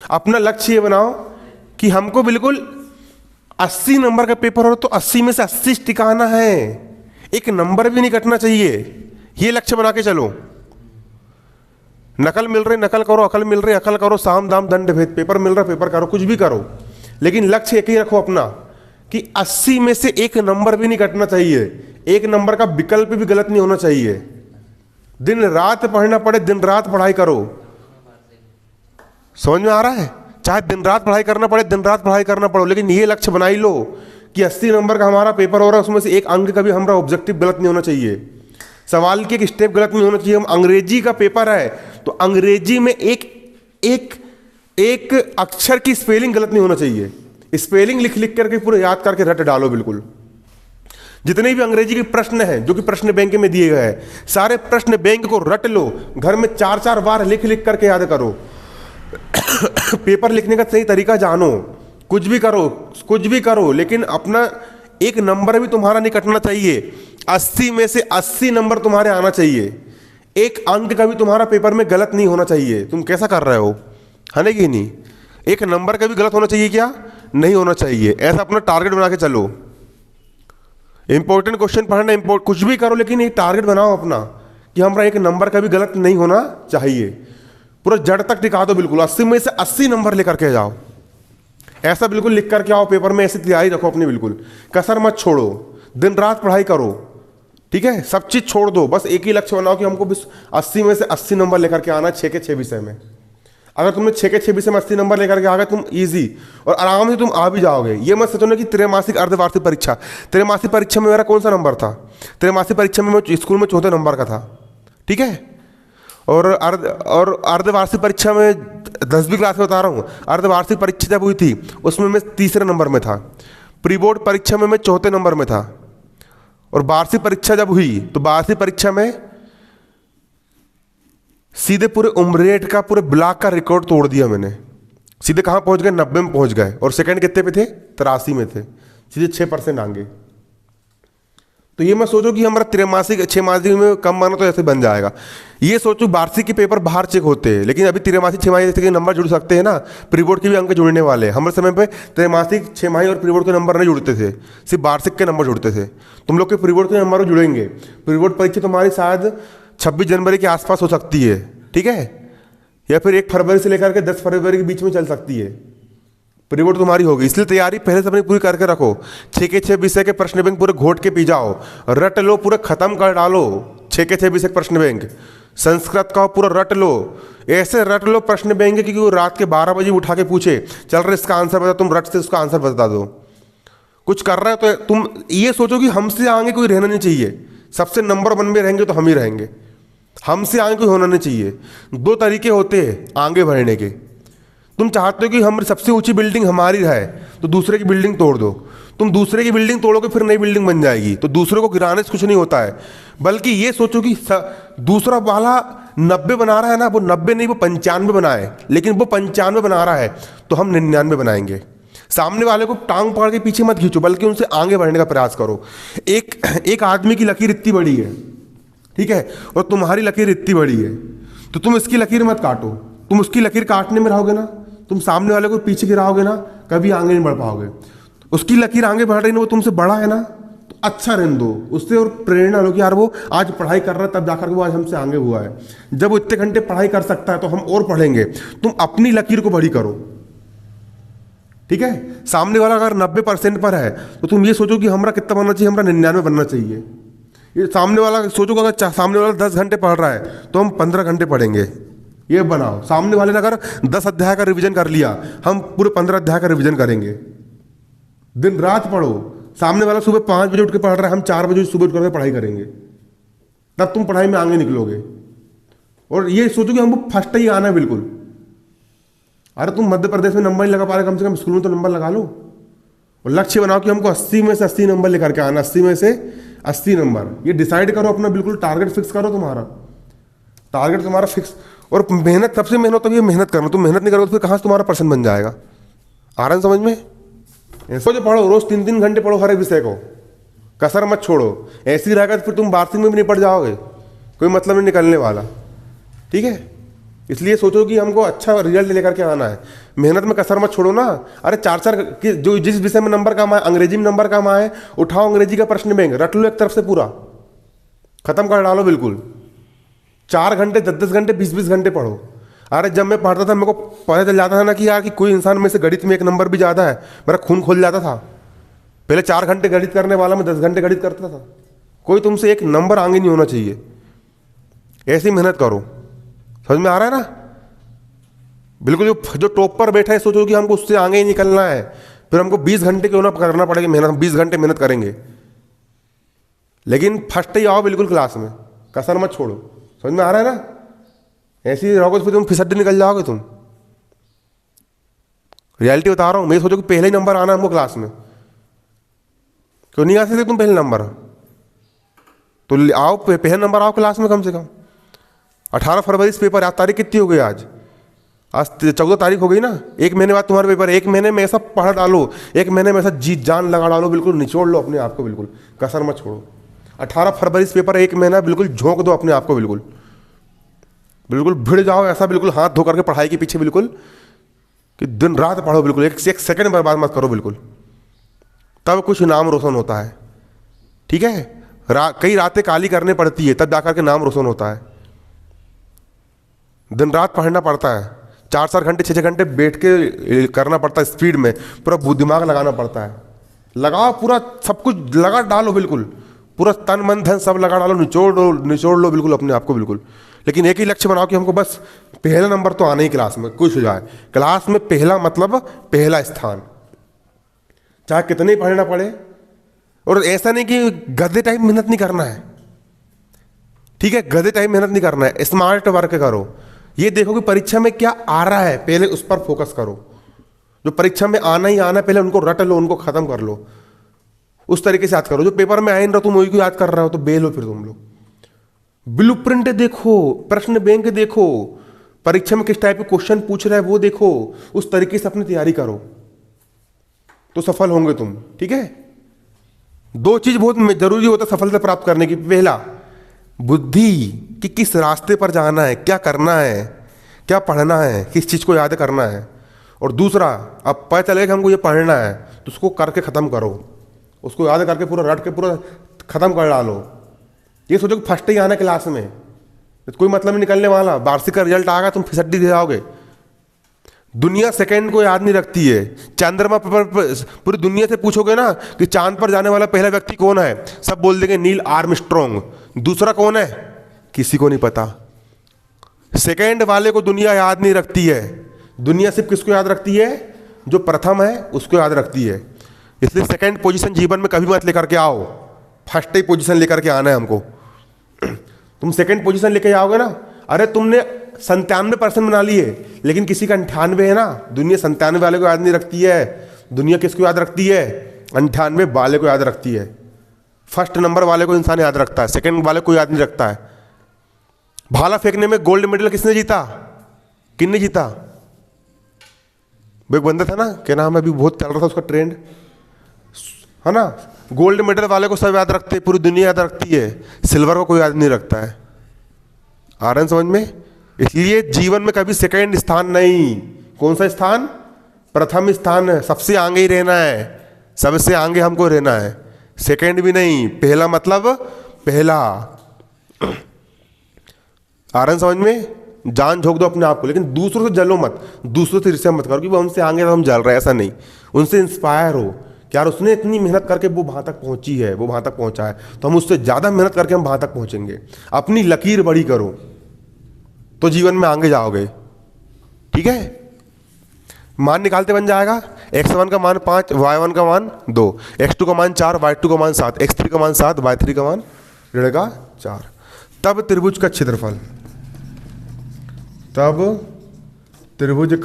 अपना लक्ष्य ये बनाओ कि हमको बिल्कुल 80 नंबर का पेपर हो तो 80 में से 80 टिकाना है, एक नंबर भी नहीं कटना चाहिए। ये लक्ष्य बना के चलो। नकल मिल रही नकल करो, अकल मिल रही अकल करो, साम दाम दंड भेद, पेपर मिल रहा पेपर करो, कुछ भी करो, लेकिन लक्ष्य एक ही रखो अपना कि 80 में से एक नंबर भी नहीं कटना चाहिए, एक नंबर का विकल्प भी गलत नहीं होना चाहिए। दिन रात पढ़ना पड़े, दिन रात पढ़ाई करो। समझ में आ रहा है? चाहे दिन रात पढ़ाई करना पड़े, दिन रात पढ़ाई करना पड़ो, लेकिन ये लक्ष्य बनाई लो कि 80 नंबर का हमारा पेपर हो रहा है, उसमें से एक अंक का भी हमारा ऑब्जेक्टिव गलत नहीं होना चाहिए, सवाल की एक स्टेप गलत नहीं होना चाहिए। हम अंग्रेजी का पेपर है तो अंग्रेजी में एक अक्षर की स्पेलिंग गलत नहीं होना चाहिए। स्पेलिंग लिख लिख करके पूरे याद करके रट डालो। बिल्कुल जितने भी अंग्रेजी के प्रश्न हैं जो कि प्रश्न बैंक में दिए गए हैं, सारे प्रश्न बैंक को रट लो, घर में 4-4 बार लिख लिख करके याद करो। पेपर लिखने का सही तरीका जानो। कुछ भी करो, लेकिन अपना एक नंबर भी तुम्हारा नहीं कटना चाहिए। 80 में से 80 नंबर तुम्हारे आना चाहिए, एक अंक का भी तुम्हारा पेपर में गलत नहीं होना चाहिए। तुम कैसा कर रहे हो, है ना कि नहीं? एक नंबर का भी गलत होना चाहिए क्या? नहीं होना चाहिए। ऐसा अपना टारगेट बना के चलो। इंपॉर्टेंट क्वेश्चन पढ़ना, कुछ भी करो, लेकिन एक टारगेट बनाओ अपना कि हमारा एक नंबर का भी गलत नहीं होना चाहिए। पूरा जड़ तक टिका दो बिल्कुल। 80 में से 80 नंबर लेकर के जाओ। ऐसा बिल्कुल लिख करके आओ पेपर में, ऐसी तैयारी रखो अपनी, बिल्कुल कसर मत छोड़ो, दिन रात पढ़ाई करो। ठीक है, सब चीज छोड़ दो, बस एक ही लक्ष्य बनाओ कि हमको 80 में से 80 नंबर लेकर के आना 6 के 6 विषय में। अगर तुमने 6 के 6 विषय में 80 नंबर लेकर के आ गए, तुम इजी और आराम से तुम आ भी जाओगे। ये मत सोचो ना कि त्रैमासिक अर्धवार्षिक परीक्षा, त्रैमासिक परीक्षा में मेरा कौन सा नंबर था? त्रैमासिक परीक्षा में मैं स्कूल में 4थे नंबर का था। ठीक है, और अर्धवार्षिक परीक्षा में 10वीं क्लास में बता रहा हूँ, अर्धवार्षिक परीक्षा जब हुई थी उसमें मैं 3रे नंबर में था। प्री बोर्ड परीक्षा में मैं 4थे नंबर में था। और वार्षिक परीक्षा जब हुई तो वार्षिक परीक्षा में सीधे पूरे उम्रेट का, पूरे ब्लॉक का रिकॉर्ड तोड़ दिया मैंने। सीधे कहाँ पहुँच गए? 90 में पहुँच गए। और सेकंड कितने पे थे? 83 में थे, सीधे 6% आगे। तो ये मत सोचो कि हमारा त्रैमासिक 6 मासिक में कम मानो तो ऐसे बन जाएगा। ये सोचो वार्षिक के पेपर बाहर चेक होते हैं, लेकिन अभी त्रैमासिक 6 माही के नंबर जुड़ सकते हैं ना। प्री बोर्ड के भी अंक जुड़ने वाले हैं। हमारे समय पे त्रैमासिक 6 माही और प्री बोर्ड के नंबर नहीं जुड़ते थे, सिर्फ वार्षिक के नंबर जुड़ते थे। तुम लोग के प्री बोर्ड के नंबर जुड़ेंगे। प्री बोर्ड परीक्षा तुम्हारी शायद 26 जनवरी के आसपास हो सकती है, ठीक है, या फिर 1 फरवरी से लेकर के 10 फरवरी के बीच में चल सकती है। प्री बोर्ड तुम्हारी होगी, इसलिए तैयारी पहले से अपनी पूरी करके रखो। 6 के 6 विषय के प्रश्न बैंक पूरे घोट के पी जाओ, रट लो, पूरे खत्म कर डालो। 6 के 6 विषय प्रश्न बैंक, संस्कृत का पूरा रट लो। ऐसे रट लो प्रश्न बैंक कि वो रात के 12 बजे उठा के पूछे, चल रहे इसका आंसर बता, तुम रट से उसका आंसर बता दो। कुछ कर रहे हो तो तुम ये सोचो कि हमसे आगे कोई रहना नहीं चाहिए। सबसे नंबर 1 में रहेंगे तो हम ही रहेंगे, हमसे आगे कोई होना नहीं चाहिए। 2 तरीके होते हैं आगे बढ़ने के। तुम चाहते हो कि हमारी सबसे ऊंची बिल्डिंग हमारी रहे तो दूसरे की बिल्डिंग तोड़ दो। तुम दूसरे की बिल्डिंग तोड़ोगे फिर नई बिल्डिंग बन जाएगी। तो दूसरे को गिराने से कुछ नहीं होता है, बल्कि ये सोचो कि दूसरा वाला 90 बना रहा है ना, वो 90 नहीं वो 95 बनाए, लेकिन वो 95 बना रहा है तो हम 99 बनाएंगे। सामने वाले को टांग पकड़ के पीछे मत खींचो, बल्कि उनसे आगे बढ़ने का प्रयास करो। एक आदमी की लकीर इतनी बड़ी है, ठीक है, और तुम्हारी लकीर इतनी बड़ी है, तो तुम इसकी लकीर मत काटो। तुम उसकी लकीर काटने में रहोगे ना, तुम सामने वाले को पीछे गिराओगे ना, कभी आगे नहीं बढ़ पाओगे। उसकी लकीर आगे बढ़ रही ना, वो तुमसे बड़ा है ना, तो अच्छा रहने दो उससे और प्रेरणा लो कि यार वो आज पढ़ाई कर रहा है, तब जाकर वो आज हमसे आगे हुआ है। जब वो इतने घंटे पढ़ाई कर सकता है तो हम और पढ़ेंगे। तुम अपनी लकीर को बड़ी करो, ठीक है। सामने वाला अगर 90% पर है तो तुम ये सोचो कि हमारा कितना बनना चाहिए, हमारा 99 बनना चाहिए। ये सामने वाला सोचो कि अगर सामने वाला 10 घंटे पढ़ रहा है तो हम 15 घंटे पढ़ेंगे। ये बनाओ। सामने वाले ने अगर 10 अध्याय का रिवीजन कर लिया, हम पूरे 15 अध्याय का रिवीजन करेंगे। दिन रात पढ़ो। सामने वाला सुबह 5 बजे उठ के पढ़ रहा है, हम 4 बजे सुबह उठ कर पढ़ाई करेंगे, तब तुम पढ़ाई में आगे निकलोगे। और ये सोचो कि हमको फर्स्ट ही आना है बिल्कुल। अरे तुम मध्य प्रदेश में नंबर नहीं लगा पा रहे, कम से कम स्कूल में तो नंबर लगा लो। और लक्ष्य बनाओ कि हमको 80 में से 80 नंबर लेकर के आना, 80 में से 80 नंबर। ये डिसाइड करो अपना, बिल्कुल टारगेट फिक्स करो। तुम्हारा टारगेट तुम्हारा फिक्स। और मेहनत, सबसे मेहनत तो ये मेहनत करना। तुम मेहनत नहीं करोगे तो फिर कहाँ से तुम्हारा % बन जाएगा? आ रहा है समझ में? ऐसा जो पढ़ो, रोज 3-3 घंटे पढ़ो हर एक विषय को, कसर मत छोड़ो। ऐसे ही रहेगा तो फिर तुम वार्षिक में भी नहीं पढ़ जाओगे, कोई मतलब नहीं निकलने वाला, ठीक है। इसलिए सोचो कि हमको अच्छा रिजल्ट लेकर के आना है, मेहनत में कसर मत छोड़ो ना। अरे चार चार जो जिस विषय में नंबर कम आए, अंग्रेजी में नंबर कम आए, उठाओ अंग्रेजी का प्रश्न बैंक, रट लो एक तरफ से पूरा, खत्म कर डालो बिल्कुल। 4 घंटे 10-10 घंटे 20-20 घंटे पढ़ो। अरे जब मैं पढ़ता था मेरे को पता चल जाता था ना कि यार कि कोई इंसान में से गणित में 1 नंबर भी ज़्यादा है, मेरा खून खोल जाता था। पहले 4 घंटे गणित करने वाला मैं 10 घंटे गणित करता था। कोई तुमसे 1 नंबर आगे नहीं होना चाहिए, ऐसी मेहनत करो। समझ में आ रहा है ना? बिल्कुल जो टॉप पर बैठा है सोचो कि हमको उससे आगे ही निकलना है, फिर हमको 20 घंटे क्यों ना करना पड़ेगा मेहनत, 20 घंटे मेहनत करेंगे, लेकिन फर्स्ट ही आओ बिल्कुल क्लास में, कसर मत छोड़ो। समझ में आ रहा है ना? ऐसे ही रहोगे फिर तुम फिसड्डे निकल जाओगे तुम। रियलिटी बता रहा हूँ मैं। सोचो कि पहले ही नंबर आना हमको क्लास में, क्यों नहीं आ सकते तुम पहले नंबर? तो आओ पहले नंबर आओ क्लास में कम से कम। 18 फरवरी से पेपर, आज तारीख कितनी हो गई? आज 14 तारीख हो गई ना। 1 महीने बाद तुम्हारा पेपर। 1 महीने में ऐसा पढ़ डालो, 1 महीने में ऐसा जीत जान लगा डालो, बिल्कुल निचोड़ लो अपने आप को, बिल्कुल कसर मत छोड़ो। 18 फरवरी से पेपर, 1 महीना बिल्कुल झोंक दो अपने आप को, बिल्कुल बिल्कुल भिड़ जाओ ऐसा, बिल्कुल हाथ धो करके पढ़ाई के पीछे, बिल्कुल कि दिन रात पढ़ो, बिल्कुल एक सेकंड बर्बाद मत करो, बिल्कुल तब कुछ नाम रोशन होता है। ठीक है? कई रातें काली करनी पड़ती है तब जाकर के नाम रोशन होता है। दिन रात पढ़ना पड़ता है, 4-4 घंटे 6-6 घंटे बैठ के करना पड़ता है, स्पीड में पूरा दिमाग लगाना पड़ता है। लगाओ पूरा, सब कुछ लगा डालो, बिल्कुल पूरा तन मन धन सब लगा डालो, निचोड़ लो बिल्कुल अपने आप को, बिल्कुल। लेकिन एक ही लक्ष्य बनाओ कि हमको बस पहला नंबर तो आना ही क्लास में, कुछ हो जाए। क्लास में पहला मतलब पहला स्थान, चाहे कितने ही पढ़ना पड़े। और ऐसा नहीं कि गधे टाइप मेहनत नहीं करना है, ठीक है? गधे टाइप मेहनत नहीं करना है, स्मार्ट वर्क करो। ये देखो कि परीक्षा में क्या आ रहा है, पहले उस पर फोकस करो। जो परीक्षा में आना ही आना है पहले उनको रट लो, उनको खत्म कर लो, उस तरीके से याद करो। जो पेपर में आए ना तुम वही को याद कर रहे हो तो बेल हो फिर तुम लोग। ब्लूप्रिंट देखो, प्रश्न बैंक देखो, परीक्षा में किस टाइप के क्वेश्चन पूछ रहा है वो देखो, उस तरीके से अपनी तैयारी करो तो सफल होंगे तुम। ठीक है? 2 चीज बहुत जरूरी होता है सफलता प्राप्त करने की। पहला, बुद्धि कि किस रास्ते पर जाना है, क्या करना है, क्या पढ़ना है, किस चीज को याद करना है। और दूसरा, अब पता चलेगा कि हमको ये पढ़ना है तो उसको करके खत्म करो, उसको याद करके पूरा रट के पूरा खत्म कर डालो। ये सोचो कि फर्स्ट ही आना क्लास में, कोई मतलब नहीं निकलने वाला। वार्षिक का रिजल्ट आएगा तुम फिसड्डी दे जाओगे। दुनिया सेकंड को याद नहीं रखती है। चंद्रमा पर पूरी दुनिया से पूछोगे ना कि चांद पर जाने वाला पहला व्यक्ति कौन है, सब बोल देंगे नील आर्मस्ट्रॉन्ग। दूसरा कौन है किसी को नहीं पता। सेकंड वाले को दुनिया याद नहीं रखती है। दुनिया सिर्फ किसको याद रखती है? जो प्रथम है उसको याद रखती है। इसलिए सेकंड पोजीशन जीवन में कभी मत लेकर के आओ, फर्स्ट ही पोजीशन लेकर के आना है हमको। तुम सेकंड पोजीशन लेके आओगे ना, अरे तुमने 97% बना लिए लेकिन किसी का 98 है ना। दुनिया 97 वाले को याद नहीं रखती है, दुनिया किसको याद रखती है? 98 वाले को याद रखती है। फर्स्ट नंबर वाले को इंसान याद रखता है, सेकंड वाले को याद नहीं रखता है। भाला फेंकने में गोल्ड मेडल किसने जीता? किसने जीता? वो एक बंदा था ना, क्या नाम है, अभी बहुत चल रहा था उसका ट्रेंड, है ना? गोल्ड मेडल वाले को सब याद रखते हैं, पूरी दुनिया याद रखती है, सिल्वर को कोई याद नहीं रखता है। आ रहा है समझ में? इसलिए जीवन में कभी सेकंड स्थान नहीं। कौन सा स्थान? प्रथम स्थान है, सबसे आगे ही रहना है, सबसे आगे हमको रहना है, सेकंड भी नहीं। पहला मतलब पहला। आ रहा है समझ में? जान झोंक दो अपने आप को, लेकिन दूसरों से जलो मत, दूसरों से ईर्ष्या मत करो कि वो हमसे आगे तो हम जल रहे हैं, ऐसा नहीं। उनसे इंस्पायर हो कि यार उसने इतनी मेहनत करके वो वहाँ तक पहुँची है, वो वहाँ तक पहुँचा है, तो हम उससे ज़्यादा मेहनत करके हम वहाँ तक पहुँचेंगे। अपनी लकीर बड़ी करो तो जीवन में आगे जाओगे। ठीक है? मान निकालते बन जाएगा। x1 का मान 5, y1 का मान 2, x2 का मान 4, y2 का मान 7, x3 का मान 7, y3 का मान 4। तब त्रिभुज का क्षेत्रफल, तब त्रिभुज का